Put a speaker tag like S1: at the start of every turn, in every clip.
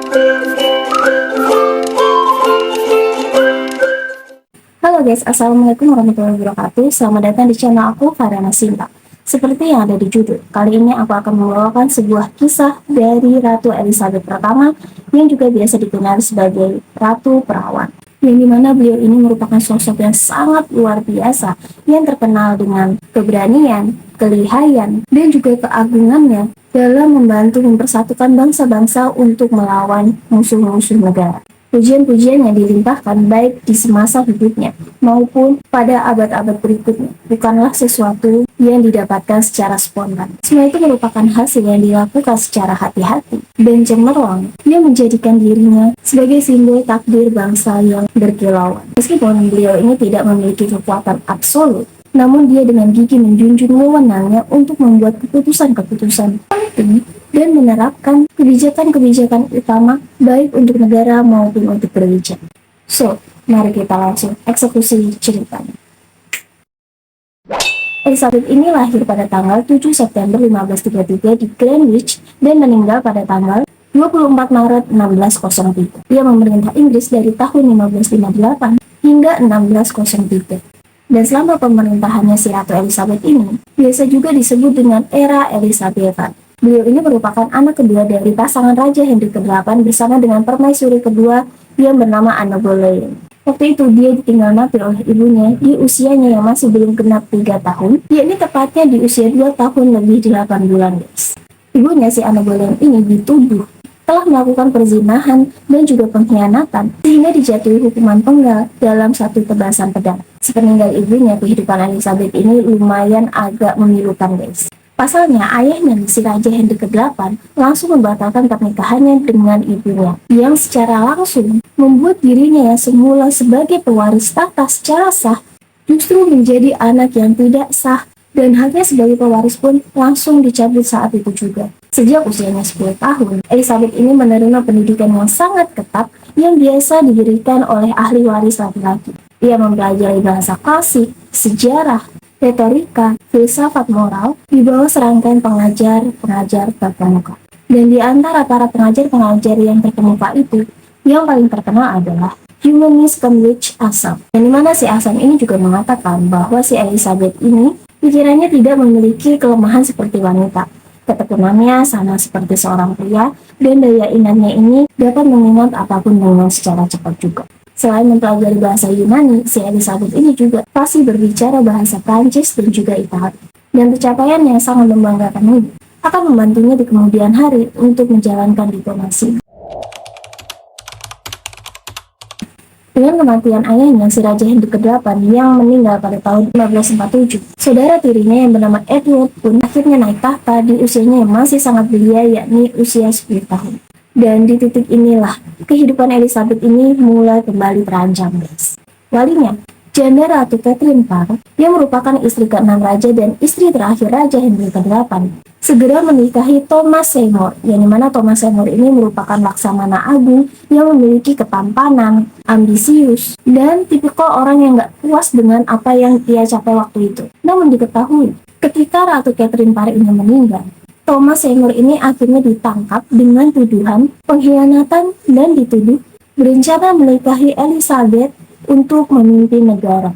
S1: Halo guys, assalamualaikum warahmatullahi wabarakatuh. Selamat datang di channel aku, Farhana Sinta. Seperti yang ada di judul, kali ini aku akan membawakan sebuah kisah dari Ratu Elizabeth pertama yang juga biasa dikenal sebagai Ratu Perawan. Yang dimana beliau ini merupakan sosok yang sangat luar biasa yang terkenal dengan keberanian, kelihayan, dan juga keagungannya dalam membantu mempersatukan bangsa-bangsa untuk melawan musuh-musuh negara. Pujian-pujian yang dilimpahkan baik di semasa hidupnya maupun pada abad-abad berikutnya bukanlah sesuatu yang didapatkan secara spontan. Semua itu merupakan hasil yang dilakukan secara hati-hati dan cemerlang yang menjadikan dirinya sebagai simbol takdir bangsa yang berkilauan. Meskipun beliau ini tidak memiliki kekuatan absolut, namun dia dengan gigih menjunjung wewenangnya untuk membuat keputusan-keputusan penting dan menerapkan kebijakan-kebijakan utama baik untuk negara maupun untuk gereja. So, mari kita langsung eksekusi ceritanya. Elizabeth ini lahir pada tanggal 7 September 1533 di Greenwich dan meninggal pada tanggal 24 Maret 1603. Ia memerintah Inggris dari tahun 1558 hingga 1603. Dan selama pemerintahannya si Ratu Elizabeth ini, biasa juga disebut dengan era Elizabethan. Beliau ini merupakan anak kedua dari pasangan Raja Henry ke-8 bersama dengan permaisuri kedua yang bernama Anne Boleyn. Waktu itu dia ditinggal mati oleh ibunya di usianya yang masih belum genap 3 tahun, yakni tepatnya di usia 2 tahun lebih 8 bulan guys. Ibunya si Anne Boleyn ini dituduh telah melakukan perzinahan dan juga pengkhianatan sehingga dijatuhi hukuman penggal dalam satu tebasan pedang. Sepeninggal ibunya, kehidupan Elizabeth ini lumayan agak memilukan guys. Pasalnya, ayahnya si Raja Henry ke-8 langsung membatalkan pernikahannya dengan ibunya, yang secara langsung membuat dirinya yang semula sebagai pewaris tahta secara sah, justru menjadi anak yang tidak sah, dan haknya sebagai pewaris pun langsung dicabut saat itu juga. Sejak usianya 10 tahun, Elizabeth ini menerima pendidikan yang sangat ketat yang biasa diberikan oleh ahli waris laki-laki. Ia mempelajari bahasa klasik, sejarah, retorika, filsafat moral di bawah serangkaian pengajar-pengajar terkemuka. Dan di antara para pengajar-pengajar yang terkemuka itu, yang paling terkenal adalah Humanist Cambridge Asam. Dan dimana si Asam ini juga mengatakan bahwa si Elizabeth ini pikirannya tidak memiliki kelemahan seperti wanita. Ketekunannya sama seperti seorang pria, dan daya ingatnya ini dapat mengingat apapun dengan secara cepat juga. Selain mempelajari bahasa Yunani, si Elizabeth ini juga pasti berbicara bahasa Prancis dan juga Italia. Dan pencapaian yang sangat membanggakan ini akan membantunya di kemudian hari untuk menjalankan diplomasi. Dengan kematian ayahnya, si Raja Henry ke-8 yang meninggal pada tahun 1547, saudara tirinya yang bernama Edward pun akhirnya naik tahta di usianya yang masih sangat belia, yakni usia 10 tahun. Dan di titik inilah kehidupan Elizabeth ini mulai kembali terancam guys. Walinya, Janda Ratu Catherine Parr, yang merupakan istri ke-6 raja dan istri terakhir Raja Henry ke-8, segera menikahi Thomas Seymour, yang dimana Thomas Seymour ini merupakan laksamana agung yang memiliki ketampanan, ambisius, dan tipikal orang yang gak puas dengan apa yang ia capai waktu itu. Namun diketahui, ketika Ratu Catherine Parr ini meninggal, Thomas Seymour ini akhirnya ditangkap dengan tuduhan pengkhianatan dan dituduh berencana menikahi Elizabeth untuk memimpin negara.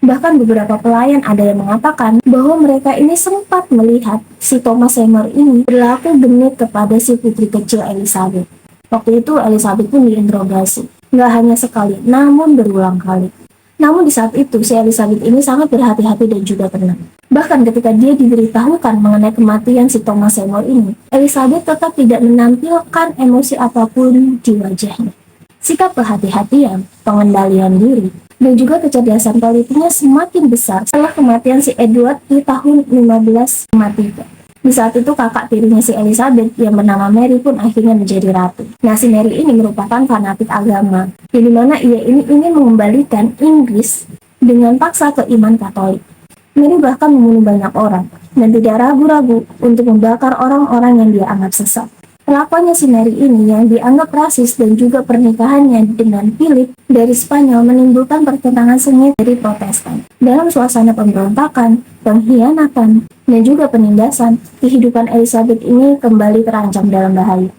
S1: Bahkan beberapa pelayan ada yang mengatakan bahwa mereka ini sempat melihat si Thomas Seymour ini berlaku genit kepada si putri kecil Elizabeth. Waktu itu Elizabeth pun diinterogasi, nggak hanya sekali, namun berulang kali. Namun di saat itu si Elizabeth ini sangat berhati-hati dan juga tenang. Bahkan ketika dia diberitahukan mengenai kematian si Thomas Seymour ini, Elizabeth tetap tidak menampilkan emosi apapun di wajahnya. Sikap kehati-hatian, pengendalian diri, dan juga kecerdasan politiknya semakin besar setelah kematian si Edward di tahun 1553. Di saat itu kakak tirinya si Elizabeth yang bernama Mary pun akhirnya menjadi ratu. Nah, si Mary ini merupakan fanatik agama, di mana ia ini ingin mengembalikan Inggris dengan paksa ke iman Katolik. Mary bahkan membunuh banyak orang dan tidak ragu-ragu untuk membakar orang-orang yang dia anggap sesat. Kelakuannya si Mary ini yang dianggap rasis dan juga pernikahannya dengan Philip dari Spanyol menimbulkan pertentangan sengit dari Protestan. Dalam suasana pemberontakan, pengkhianatan, dan juga penindasan, kehidupan Elizabeth ini kembali terancam dalam bahaya.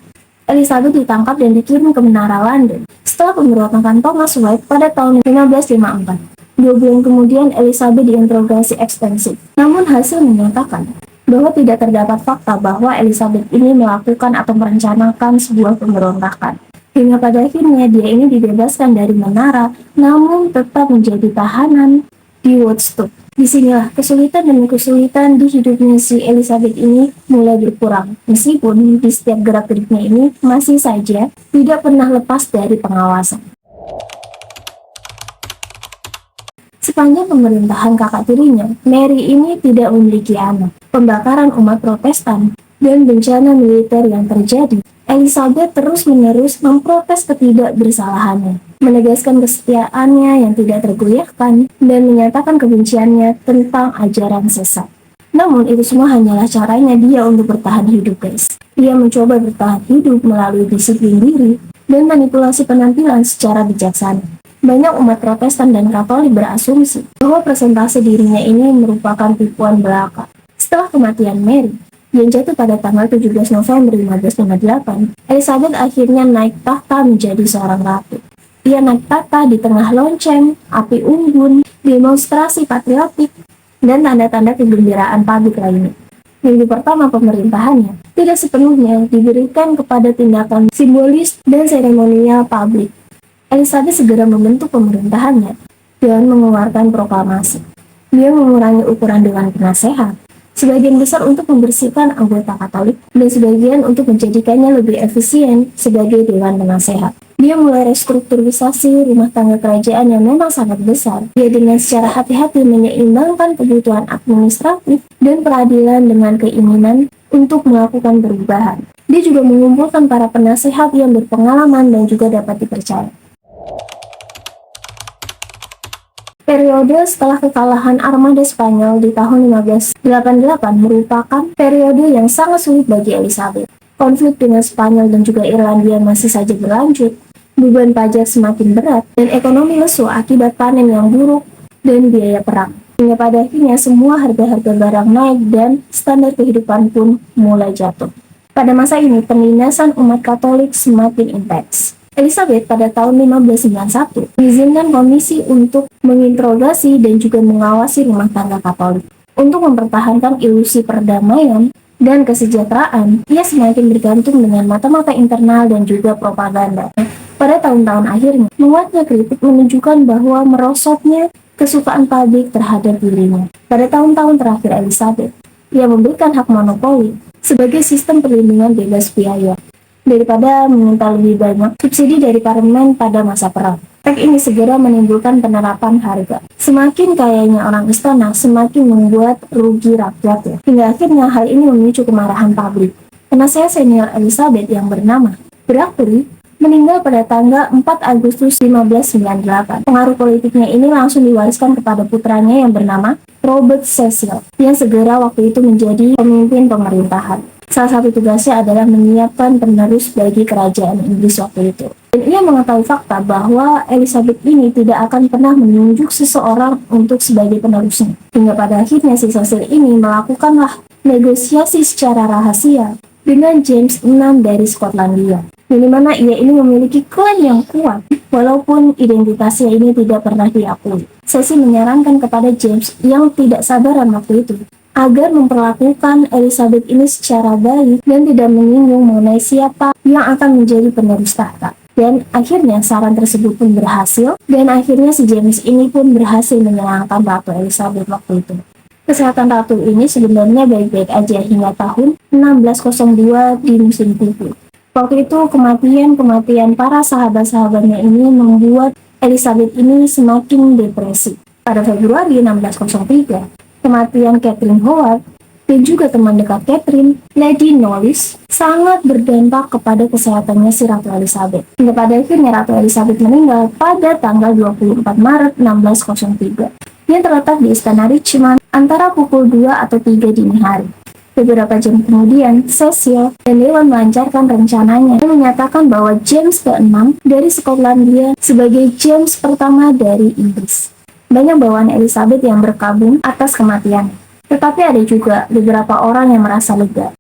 S1: Elizabeth ditangkap dan dikirim ke menara London setelah pemberontakan Thomas White pada tahun 1554. 2 bulan kemudian Elizabeth diinterogasi ekstensif, namun hasil menyatakan bahwa tidak terdapat fakta bahwa Elizabeth ini melakukan atau merencanakan sebuah pemberontakan. Hingga pada akhirnya dia ini dibebaskan dari menara, namun tetap menjadi tahanan di Woodstock. Disinilah kesulitan demi kesulitan di hidupnya si Elizabeth ini mulai berkurang, meskipun di setiap gerak-geriknya ini masih saja tidak pernah lepas dari pengawasan. Sepanjang pemerintahan kakak tirinya, Mary ini tidak memiliki anak. Pembakaran umat Protestan dan bencana militer yang terjadi, Elizabeth terus-menerus memprotes ketidakbersalahannya, menegaskan kesetiaannya yang tidak tergoyahkan, dan menyatakan kebenciannya tentang ajaran sesat. Namun itu semua hanyalah caranya dia untuk bertahan hidup, guys. Dia mencoba bertahan hidup melalui disiplin diri dan manipulasi penampilan secara bijaksana. Banyak umat Protestan dan Katolik berasumsi bahwa presentasi dirinya ini merupakan tipuan belaka. Setelah kematian Mary, yang jatuh pada tanggal 17 November 1558, Elizabeth akhirnya naik tahta menjadi seorang ratu. Ia naik tahta di tengah lonceng, api unggun, demonstrasi patriotik, dan tanda-tanda kegembiraan publik lainnya. Minggu pertama pemerintahannya tidak sepenuhnya diberikan kepada tindakan simbolis dan seremonial publik. Elizabeth segera membentuk pemerintahannya dan mengeluarkan proklamasi. Dia mengurangi ukuran Dewan Penasehat, sebagian besar untuk membersihkan anggota Katolik, dan sebagian untuk menjadikannya lebih efisien sebagai Dewan Penasehat. Dia mulai restrukturisasi rumah tangga kerajaan yang memang sangat besar. Dia dengan secara hati-hati menyeimbangkan kebutuhan administratif dan peradilan dengan keinginan untuk melakukan perubahan. Dia juga mengumpulkan para penasehat yang berpengalaman dan juga dapat dipercaya. Periode setelah kekalahan armada Spanyol di tahun 1588 merupakan periode yang sangat sulit bagi Elizabeth. Konflik dengan Spanyol dan juga Irlandia masih saja berlanjut, beban pajak semakin berat, dan ekonomi lesu akibat panen yang buruk dan biaya perang. Hingga pada akhirnya semua harga-harga barang naik dan standar kehidupan pun mulai jatuh. Pada masa ini, penindasan umat Katolik semakin intens. Elizabeth pada tahun 1591 mengizinkan komisi untuk menginterogasi dan juga mengawasi rumah tangga Katolik. Untuk mempertahankan ilusi perdamaian dan kesejahteraan, ia semakin bergantung dengan mata-mata internal dan juga propaganda. Pada tahun-tahun akhirnya, menguatnya kritik menunjukkan bahwa merosotnya kesukaan publik terhadap dirinya. Pada tahun-tahun terakhir Elizabeth, ia memberikan hak monopoli sebagai sistem perlindungan bebas biaya, daripada meminta lebih banyak subsidi dari parlemen pada masa perang. Teks ini segera menimbulkan penerapan harga. Semakin kayanya orang istana, semakin membuat rugi rakyat ya. Hingga akhirnya hal ini memicu kemarahan publik. Penasehat senior Elizabeth yang bernama Berkeley meninggal pada tanggal 4 Agustus 1598. Pengaruh politiknya ini langsung diwariskan kepada putranya yang bernama Robert Cecil, yang segera waktu itu menjadi pemimpin pemerintahan. Salah satu tugasnya adalah menyiapkan penerus bagi kerajaan Inggris waktu itu. Dan ia mengetahui fakta bahwa Elizabeth ini tidak akan pernah menunjuk seseorang untuk sebagai penerusnya. Hingga pada akhirnya si Cecil ini melakukanlah negosiasi secara rahasia dengan James VI dari Skotlandia, di mana ia ini memiliki klaim yang kuat, walaupun identitasnya ini tidak pernah diakui. Cecil menyarankan kepada James yang tidak sabaran waktu itu agar memperlakukan Elizabeth ini secara baik dan tidak menyinggung mengenai siapa yang akan menjadi penerus tahta. Dan akhirnya saran tersebut pun berhasil, dan akhirnya si James ini pun berhasil menyenangkan Ratu Elizabeth waktu itu. Kesehatan Ratu ini sebenarnya baik-baik aja hingga tahun 1602 di musim tibu. Waktu itu kematian para sahabat-sahabatnya ini membuat Elizabeth ini semakin depresi. Pada Februari 1603, kematian Catherine Howard dan juga teman dekat Catherine, Lady Knollys, sangat berdampak kepada kesehatannya si Ratu Elizabeth. Hingga pada akhirnya Ratu Elizabeth meninggal pada tanggal 24 Maret 1603 yang terletak di Istana Richmond antara pukul 2 atau 3 dini hari. Beberapa jam kemudian, Cecil dan Dewan melancarkan rencananya dan menyatakan bahwa James ke-6 dari Skotlandia sebagai James pertama dari Inggris. Banyak bawaan Elizabeth yang berkabung atas kematian, tetapi ada juga beberapa orang yang merasa lega.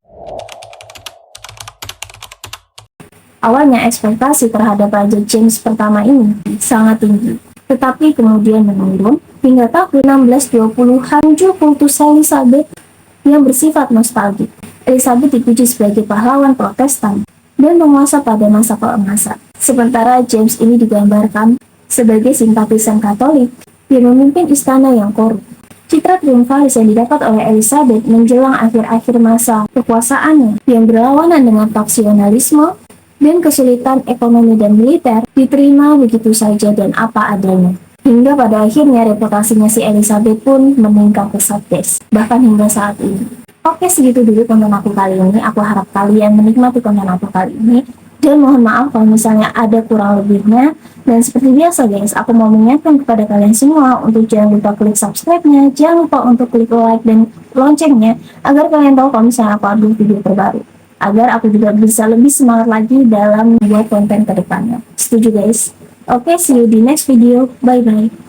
S1: Awalnya ekspektasi terhadap Raja James pertama ini sangat tinggi, tetapi kemudian menurun hingga tahun 1620 muncul kultus Elizabeth yang bersifat nostalgik. Elizabeth dipuji sebagai pahlawan Protestan dan penguasa pada masa keemasan. Sementara James ini digambarkan sebagai simpatisan Katolik yang memimpin istana yang korup. Citra triumfalis yang didapat oleh Elizabeth menjelang akhir-akhir masa kekuasaannya yang berlawanan dengan faksionalisme dan kesulitan ekonomi dan militer diterima begitu saja dan apa adanya. Hingga pada akhirnya reputasinya si Elizabeth pun meningkat pesat guys, bahkan hingga saat ini. Oke, segitu dulu konten aku kali ini. Aku harap kalian menikmati konten aku kali ini. Dan mohon maaf kalau misalnya ada kurang lebihnya. Dan seperti biasa guys, aku mau mengingatkan kepada kalian semua untuk jangan lupa klik subscribe-nya, jangan lupa untuk klik like dan loncengnya, agar kalian tahu kalau misalnya aku upload video terbaru. Agar aku juga bisa lebih semangat lagi dalam membuat konten ke depannya. Setuju guys? Oke, see you di next video. Bye-bye.